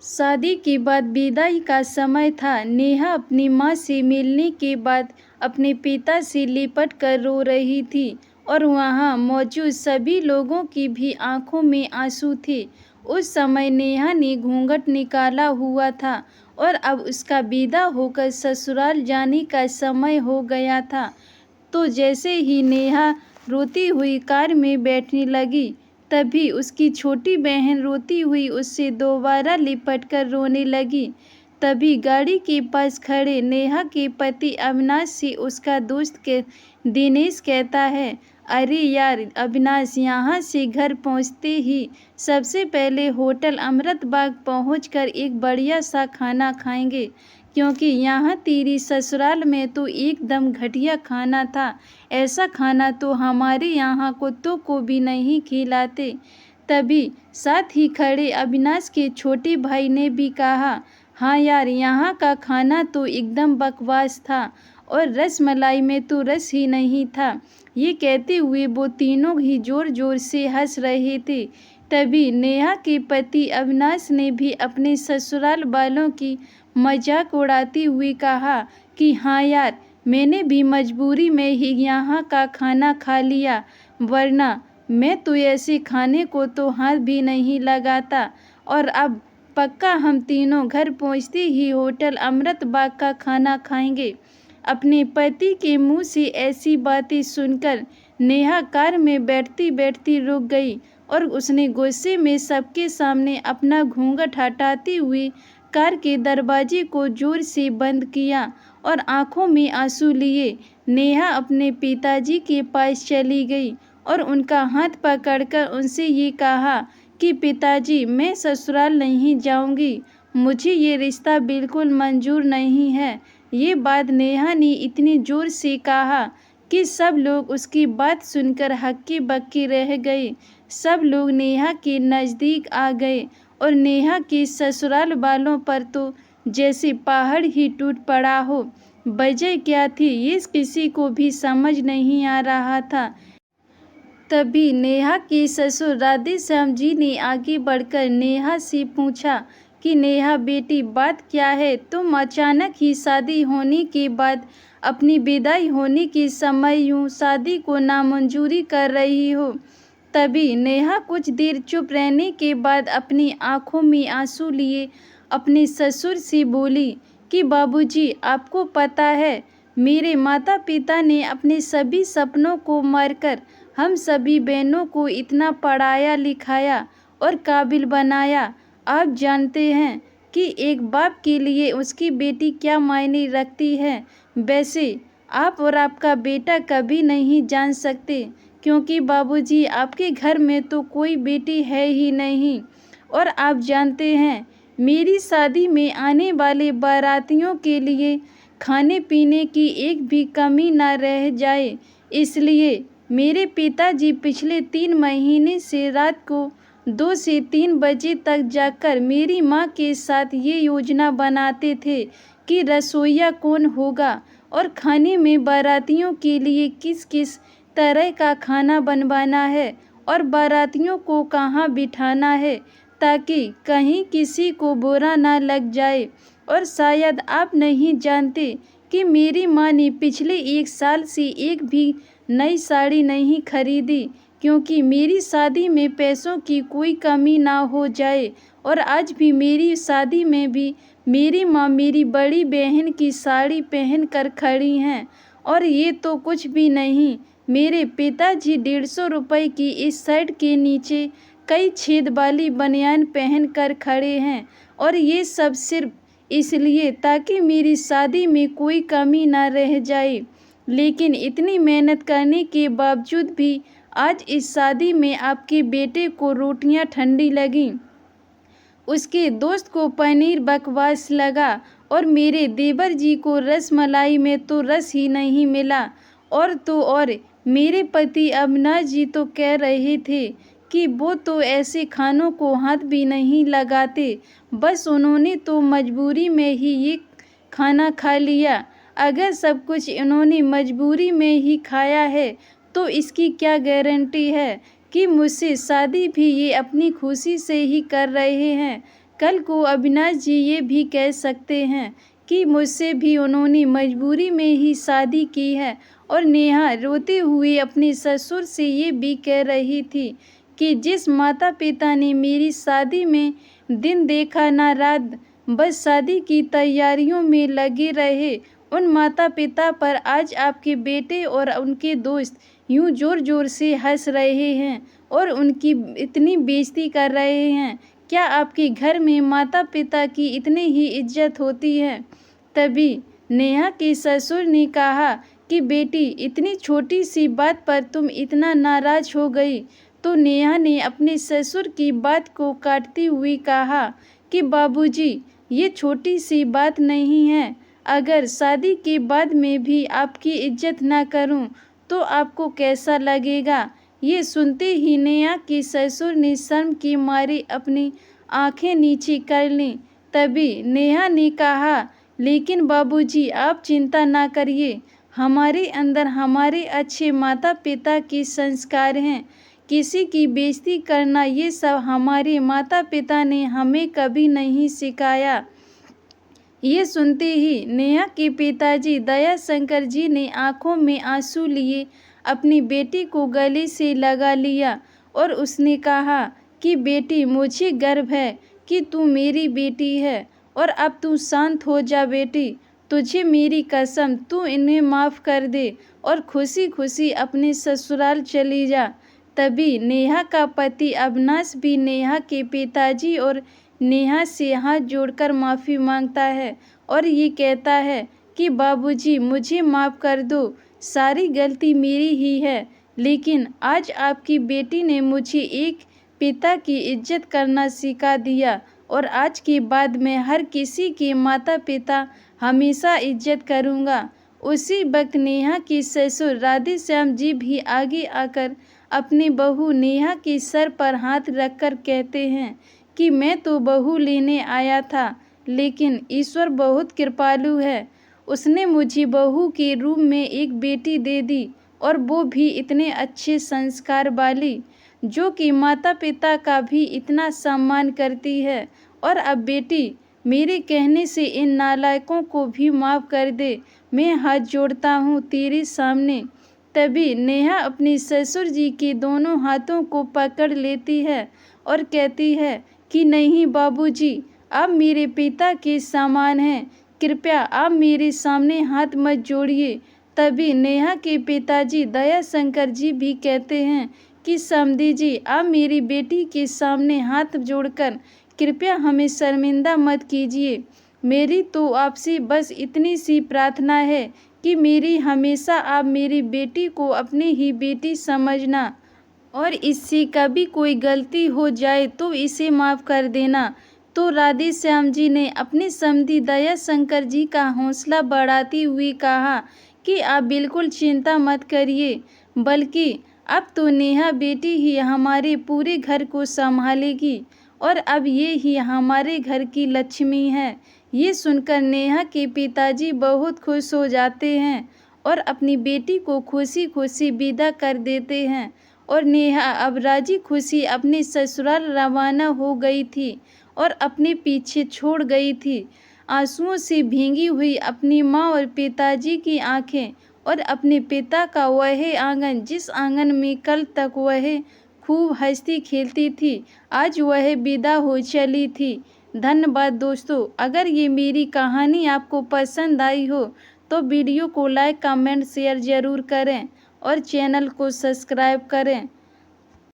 शादी के बाद विदाई का समय था। नेहा अपनी माँ से मिलने के बाद अपने पिता से लिपट कर रो रही थी और वहाँ मौजूद सभी लोगों की भी आंखों में आंसू थे। उस समय नेहा ने घूंघट निकाला हुआ था और अब उसका विदा होकर ससुराल जाने का समय हो गया था। तो जैसे ही नेहा रोती हुई कार में बैठने लगी, तभी उसकी छोटी बहन रोती हुई उससे दोबारा लिपटकर रोने लगी। तभी गाड़ी के पास खड़े नेहा के पति अविनाश से उसका दोस्त के दिनेश कहता है, अरे यार अविनाश, यहाँ से घर पहुँचते ही सबसे पहले होटल अमृत बाग पहुँचकर एक बढ़िया सा खाना खाएंगे, क्योंकि यहाँ तेरी ससुराल में तो एकदम घटिया खाना था। ऐसा खाना तो हमारे यहाँ कुत्तों को भी नहीं खिलाते। तभी साथ ही खड़े अविनाश के छोटे भाई ने भी कहा, हाँ यार, यहाँ का खाना तो एकदम बकवास था और रसमलाई में तो रस ही नहीं था। ये कहते हुए वो तीनों ही जोर जोर से हंस रहे थे। तभी नेहा के पति अविनाश ने भी अपने ससुराल वालों की मजाक उड़ाते हुए कहा कि हाँ यार, मैंने भी मजबूरी में ही यहाँ का खाना खा लिया, वरना मैं तो ऐसे खाने को तो हाथ भी नहीं लगाता। और अब पक्का हम तीनों घर पहुँचते ही होटल अमृत बाग का खाना खाएंगे। अपने पति के मुंह से ऐसी बातें सुनकर नेहा कार में बैठती बैठती रुक गई और उसने गुस्से में सबके सामने अपना घूंघट हटाते हुए कार के दरवाजे को जोर से बंद किया और आंखों में आंसू लिए नेहा अपने पिताजी के पास चली गई और उनका हाथ पकड़कर उनसे ये कहा कि पिताजी, मैं ससुराल नहीं जाऊंगी, मुझे ये रिश्ता बिल्कुल मंजूर नहीं है। ये बात नेहा ने इतनी ज़ोर से कहा कि सब लोग उसकी बात सुनकर हक्के बक्के रह गए। सब लोग नेहा के नज़दीक आ गए और नेहा के ससुराल वालों पर तो जैसे पहाड़ ही टूट पड़ा हो। वजह क्या थी ये किसी को भी समझ नहीं आ रहा था। तभी नेहा के ससुर राधेश्याम जी ने आगे बढ़कर नेहा से पूछा कि नेहा बेटी, बात क्या है? तुम अचानक ही शादी होने के बाद अपनी विदाई होने के समय यूँ शादी को नामंजूरी कर रही हो। तभी नेहा कुछ देर चुप रहने के बाद अपनी आंखों में आंसू लिए अपने ससुर से बोली कि बाबूजी, आपको पता है, मेरे माता पिता ने अपने सभी सपनों को मारकर हम सभी बहनों को इतना पढ़ाया लिखाया और काबिल बनाया। आप जानते हैं कि एक बाप के लिए उसकी बेटी क्या मायने रखती है। वैसे आप और आपका बेटा कभी नहीं जान सकते, क्योंकि बाबूजी, आपके घर में तो कोई बेटी है ही नहीं। और आप जानते हैं, मेरी शादी में आने वाले बारातियों के लिए खाने पीने की एक भी कमी ना रह जाए, इसलिए मेरे पिताजी पिछले 3 महीने से रात को 2 से 3 बजे तक जाकर मेरी माँ के साथ ये योजना बनाते थे कि रसोइया कौन होगा और खाने में बारातियों के लिए किस किस तरह का खाना बनवाना है और बारातियों को कहाँ बिठाना है, ताकि कहीं किसी को बुरा ना लग जाए। और शायद आप नहीं जानते कि मेरी माँ ने पिछले 1 साल से एक भी नई साड़ी नहीं खरीदी, क्योंकि मेरी शादी में पैसों की कोई कमी ना हो जाए। और आज भी मेरी शादी में भी मेरी माँ मेरी बड़ी बहन की साड़ी पहन कर खड़ी हैं। और ये तो कुछ भी नहीं, मेरे पिताजी 150 रुपये की इस शर्ट के नीचे कई छेद वाली बनियान पहन कर खड़े हैं, और ये सब सिर्फ इसलिए ताकि मेरी शादी में कोई कमी ना रह जाए। लेकिन इतनी मेहनत करने के बावजूद भी आज इस शादी में आपके बेटे को रोटियां ठंडी लगीं, उसके दोस्त को पनीर बकवास लगा और मेरे देवर जी को रसमलाई में तो रस ही नहीं मिला। और तो और मेरे पति अविनाश जी तो कह रहे थे कि वो तो ऐसे खानों को हाथ भी नहीं लगाते, बस उन्होंने तो मजबूरी में ही ये खाना खा लिया। अगर सब कुछ इन्होंने मजबूरी में ही खाया है तो इसकी क्या गारंटी है कि मुझसे शादी भी ये अपनी खुशी से ही कर रहे हैं। कल को अविनाश जी ये भी कह सकते हैं कि मुझसे भी उन्होंने मजबूरी में ही शादी की है। और नेहा रोते हुए अपने ससुर से ये भी कह रही थी कि जिस माता पिता ने मेरी शादी में दिन देखा ना रात, बस शादी की तैयारियों में लगे रहे, उन माता पिता पर आज आपके बेटे और उनके दोस्त यूं जोर जोर से हंस रहे हैं और उनकी इतनी बेइज्जती कर रहे हैं। क्या आपके घर में माता पिता की इतनी ही इज्जत होती है? तभी नेहा के ससुर ने कहा कि बेटी, इतनी छोटी सी बात पर तुम इतना नाराज हो गई। तो नेहा ने अपने ससुर की बात को काटती हुई कहा कि बाबूजी, ये छोटी सी बात नहीं है। अगर शादी के बाद में भी आपकी इज्जत ना करूं तो आपको कैसा लगेगा? ये सुनते ही नेहा के ससुर ने शर्म के मारे अपनी आंखें नीचे कर लीं। तभी नेहा ने कहा, लेकिन बाबूजी, आप चिंता ना करिए, हमारे अंदर हमारे अच्छे माता पिता के संस्कार हैं। किसी की बेइज्जती करना ये सब हमारे माता पिता ने हमें कभी नहीं सिखाया। ये सुनते ही नेहा के पिताजी दया शंकर जी ने आंखों में आंसू लिए अपनी बेटी को गले से लगा लिया और उसने कहा कि बेटी, मुझे गर्व है कि तू मेरी बेटी है और अब तू शांत हो जा बेटी। तुझे मेरी कसम, तू इन्हें माफ़ कर दे और खुशी खुशी अपने ससुराल चली जा। तभी नेहा का पति अविनाश भी नेहा के पिताजी और नेहा से हाथ जोड़कर माफ़ी मांगता है और ये कहता है कि बाबूजी, मुझे माफ़ कर दो, सारी गलती मेरी ही है। लेकिन आज आपकी बेटी ने मुझे एक पिता की इज्जत करना सिखा दिया और आज के बाद मैं हर किसी के माता पिता हमेशा इज्जत करूँगा। उसी वक्त नेहा के ससुर राधेश्याम जी भी आगे आकर अपनी बहू नेहा के सर पर हाथ रखकर कहते हैं कि मैं तो बहू लेने आया था, लेकिन ईश्वर बहुत कृपालु है। उसने मुझे बहू के रूप में एक बेटी दे दी और वो भी इतने अच्छे संस्कार वाली, जो कि माता पिता का भी इतना सम्मान करती है। और अब बेटी, मेरे कहने से इन नालायकों को भी माफ़ कर दे, मैं हाथ जोड़ता हूँ तेरे सामने। तभी नेहा अपने ससुर जी के दोनों हाथों को पकड़ लेती है और कहती है कि नहीं बाबूजी, आप मेरे पिता के समान हैं, कृपया आप मेरे सामने हाथ मत जोड़िए। तभी नेहा के पिताजी दया शंकर जी भी कहते हैं कि समधी जी, आप मेरी बेटी के सामने हाथ जोड़कर कृपया हमें शर्मिंदा मत कीजिए। मेरी तो आपसे बस इतनी सी प्रार्थना है कि मेरी हमेशा आप मेरी बेटी को अपनी ही बेटी समझना और इससे कभी कोई गलती हो जाए तो इसे माफ़ कर देना। तो राधेश्याम जी ने अपने समधी दया शंकर जी का हौसला बढ़ाती हुई कहा कि आप बिल्कुल चिंता मत करिए, बल्कि अब तो नेहा बेटी ही हमारे पूरे घर को संभालेगी और अब ये ही हमारे घर की लक्ष्मी है। ये सुनकर नेहा के पिताजी बहुत खुश हो जाते हैं और अपनी बेटी को खुशी खुशी विदा कर देते हैं और नेहा अब राजी खुशी अपने ससुराल रवाना हो गई थी और अपने पीछे छोड़ गई थी आंसुओं से भींगी हुई अपनी माँ और पिताजी की आंखें और अपने पिता का वह आंगन, जिस आंगन में कल तक वह खूब हंसती खेलती थी, आज वह विदा हो चली थी। धन्यवाद दोस्तों। अगर ये मेरी कहानी आपको पसंद आई हो तो वीडियो को लाइक, कमेंट, शेयर ज़रूर करें और चैनल को सब्सक्राइब करें।